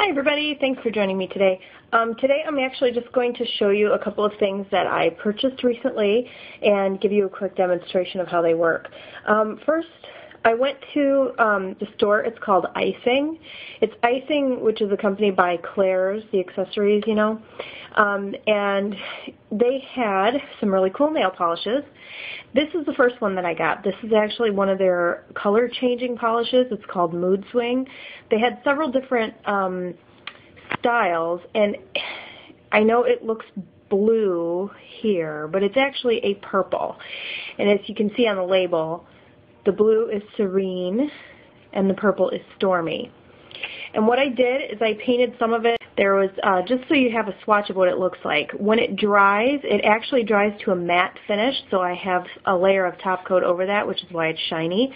Hi everybody, thanks for joining me today. Today I'm actually just going to show you a couple of things that I purchased recently and give you a quick demonstration of how they work. First, I went to the store. It's called Icing. It's Icing, which is a company by Claire's, the accessories, you know. And they had some really cool nail polishes. This is the first one that I got. This is actually one of their color changing polishes. It's called Mood Swing. They had several different styles, and I know it looks blue here, but it's actually a purple. And as you can see on the label, the blue is serene and the purple is stormy. And what I did is I painted some of it. There was, just so you have a swatch of what it looks like. When it dries, it actually dries to a matte finish, so I have a layer of top coat over that, which is why it's shiny.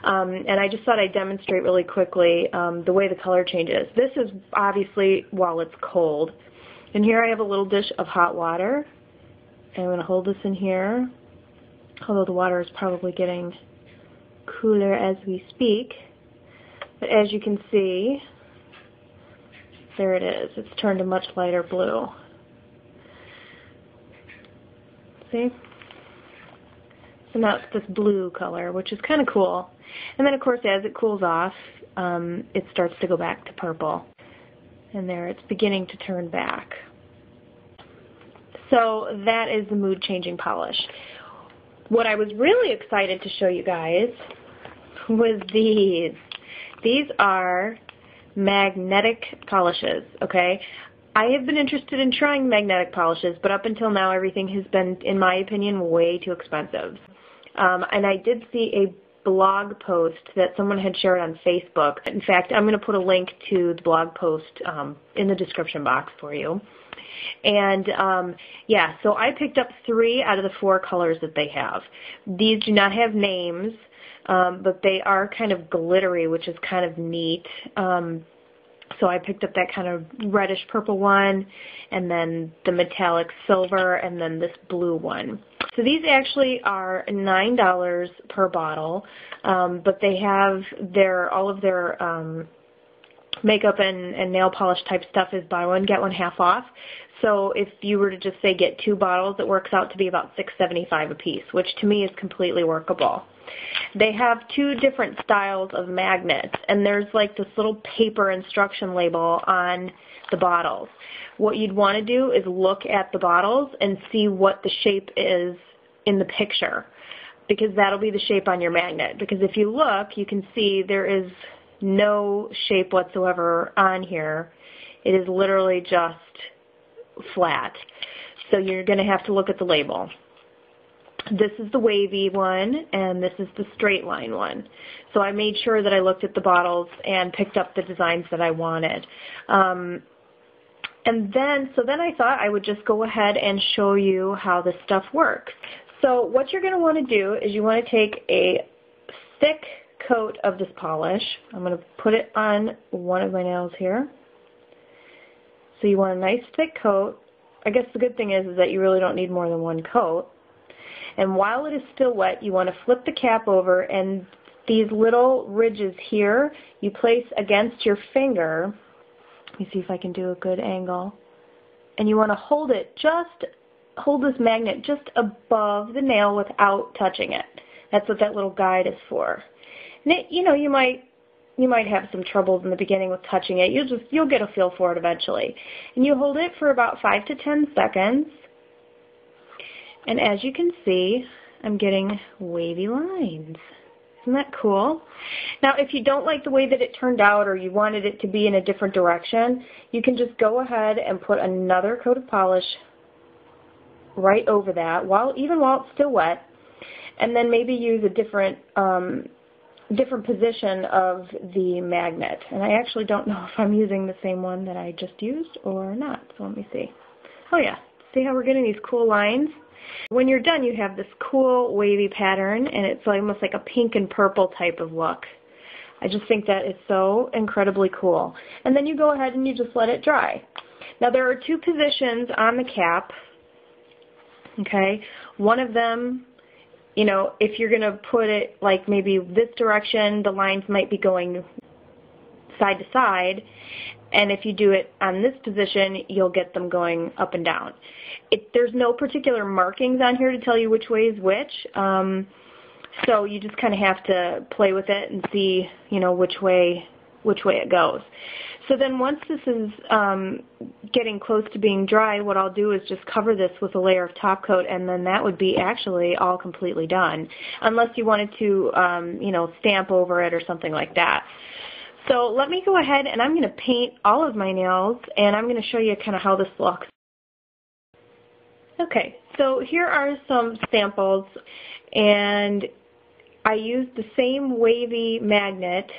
And I just thought I'd demonstrate really quickly the way the color changes. This is obviously while it's cold. And here I have a little dish of hot water. And I'm going to hold this in here, although the water is probably getting cooler as we speak. But as you can see, there it is. It's turned a much lighter blue. See? So now it's this blue color, which is kind of cool. And then, of course, as it cools off, it starts to go back to purple. And there, it's beginning to turn back. So that is the mood changing polish. What I was really excited to show you guys was these. These are magnetic polishes, okay? I have been interested in trying magnetic polishes, but up until now everything has been, in my opinion, way too expensive. And I did see a blog post that someone had shared on Facebook. In fact, I'm going to put a link to the blog post in the description box for you. And yeah, so I picked up 3 out of the 4 colors that they have. These do not have names. But they are kind of glittery, which is kind of neat. So I picked up that kind of reddish purple one, and then the metallic silver, and then this blue one. So these actually are $9 per bottle, but they have all of their makeup and nail polish type stuff is buy one, get one half off. So if you were to just say get 2 bottles, it works out to be about $6.75 a piece, which to me is completely workable. They have 2 different styles of magnets, and there's like this little paper instruction label on the bottles. What you'd want to do is look at the bottles and see what the shape is in the picture, because that'll be the shape on your magnet. Because if you look, you can see there is no shape whatsoever on here. It is literally just flat. So you're going to have to look at the label. This is the wavy one, and this is the straight line one. So I made sure that I looked at the bottles and picked up the designs that I wanted. So then I thought I would just go ahead and show you how this stuff works. So what you're going to want to do is you want to take a thick coat of this polish. I'm going to put it on one of my nails here. So you want a nice thick coat. I guess the good thing is that you really don't need more than 1 coat. And while it is still wet, you want to flip the cap over, and these little ridges here you place against your finger. Let me see if I can do a good angle. And you want to hold this magnet just above the nail without touching it. That's what that little guide is for. And it, you know, you might have some troubles in the beginning with touching it. You'll get a feel for it eventually. And you hold it for about 5 to 10 seconds. And as you can see, I'm getting wavy lines. Isn't that cool? Now, if you don't like the way that it turned out, or you wanted it to be in a different direction, you can just go ahead and put another coat of polish right over that, even while it's still wet, and then maybe use a different position of the magnet. And I actually don't know if I'm using the same one that I just used or not, so let me see. Oh yeah, see how we're getting these cool lines? When you're done, you have this cool wavy pattern, and it's almost like a pink and purple type of look. I just think that is so incredibly cool. And then you go ahead and you just let it dry. Now there are 2 positions on the cap. Okay, one of them, you know, if you're going to put it like maybe this direction, the lines might be going side to side, and if you do it on this position, you'll get them going up and down. There's no particular markings on here to tell you which way is which, so you just kind of have to play with it and see, which way it goes. So then once this is getting close to being dry, what I'll do is just cover this with a layer of top coat, and then that would be actually all completely done, unless you wanted to, stamp over it or something like that. So let me go ahead and I'm going to paint all of my nails, and I'm going to show you kind of how this looks. Okay, so here are some samples, and I used the same wavy magnet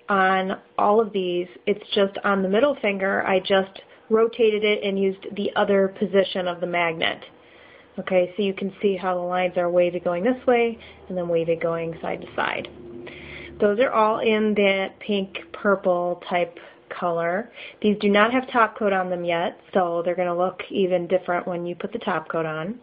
on all of these. It's just on the middle finger, I just rotated it and used the other position of the magnet. Okay, so you can see how the lines are wavy going this way and then wavy going side to side. Those are all in that pink purple type color. These do not have top coat on them yet, so they're going to look even different when you put the top coat on.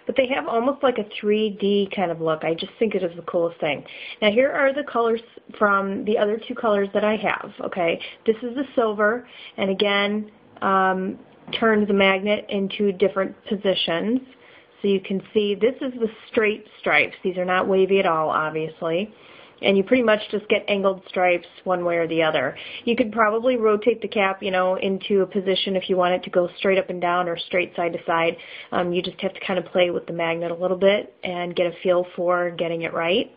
But they have almost like a 3D kind of look. I just think it is the coolest thing. Now here are the colors from the other two colors that I have. Okay, this is the silver, and again, turns the magnet into different positions. So you can see this is the straight stripes. These are not wavy at all, obviously. And you pretty much just get angled stripes one way or the other. You could probably rotate the cap, into a position if you want it to go straight up and down or straight side to side. You just have to kind of play with the magnet a little bit and get a feel for getting it right.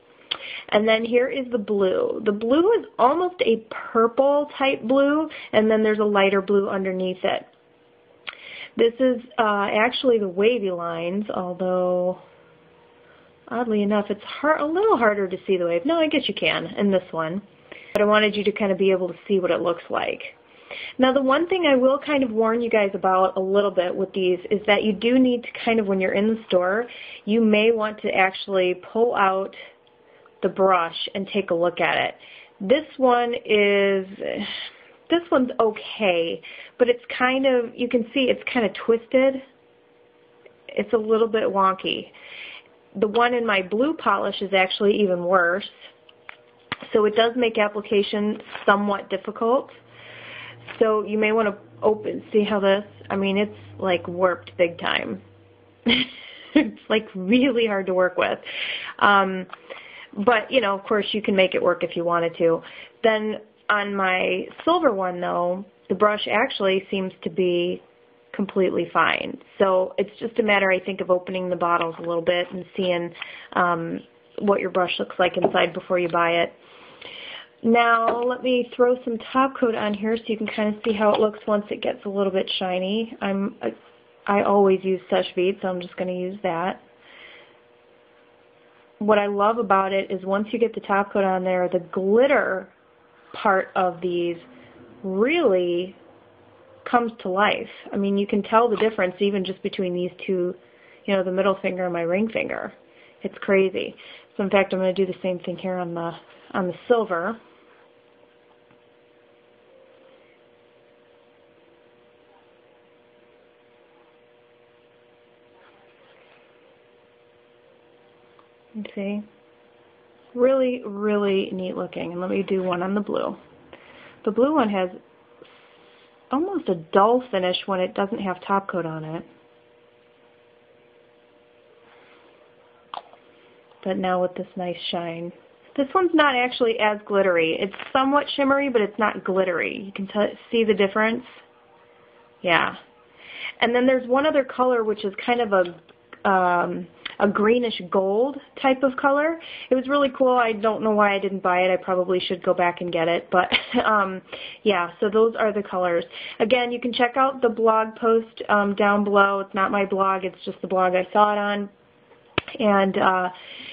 And then here is the blue. The blue is almost a purple type blue, and then there's a lighter blue underneath it. This is actually the wavy lines, although oddly enough, it's a little harder to see the wave. No, I guess you can in this one. But I wanted you to kind of be able to see what it looks like. Now, the one thing I will kind of warn you guys about a little bit with these is that you do need to kind of, when you're in the store, you may want to actually pull out the brush and take a look at it. This one's okay, but it's kind of, you can see it's kind of twisted. It's a little bit wonky. The one in my blue polish is actually even worse, so it does make application somewhat difficult. So you may want to see how this, it's like warped big time. It's like really hard to work with. But, of course you can make it work if you wanted to. Then on my silver one though, the brush actually seems to be completely fine. So it's just a matter, I think, of opening the bottles a little bit and seeing what your brush looks like inside before you buy it. Now let me throw some top coat on here so you can kind of see how it looks once it gets a little bit shiny. I always use Seche Vite, so I'm just going to use that. What I love about it is once you get the top coat on there, the glitter part of these really comes to life. You can tell the difference even just between these two, the middle finger and my ring finger. It's crazy. So in fact, I'm going to do the same thing here on the silver. You see? Really, really neat looking. And let me do one on the blue. The blue one has almost a dull finish when it doesn't have top coat on it. But now with this nice shine. This one's not actually as glittery. It's somewhat shimmery, but it's not glittery. You can see the difference? Yeah. And then there's one other color which is kind of a greenish gold type of color. It was really cool. I don't know why I didn't buy it. I probably should go back and get it. But yeah, so those are the colors. Again, you can check out the blog post down below. It's not my blog. It's just the blog I saw it on. And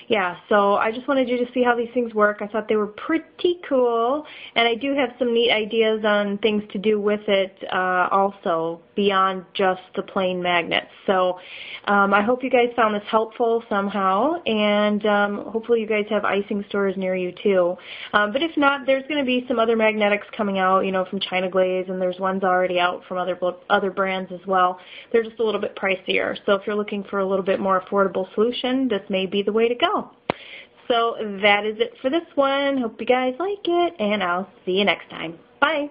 yeah, so I just wanted you to see how these things work. I thought they were pretty cool, and I do have some neat ideas on things to do with it also beyond just the plain magnets. So I hope you guys found this helpful somehow, and hopefully you guys have icing stores near you too. But if not, there's going to be some other Magnetix coming out, from China Glaze, and there's ones already out from other brands as well. They're just a little bit pricier. So if you're looking for a little bit more affordable solution, this may be the way to go. So that is it for this one. Hope you guys like it, and I'll see you next time. Bye.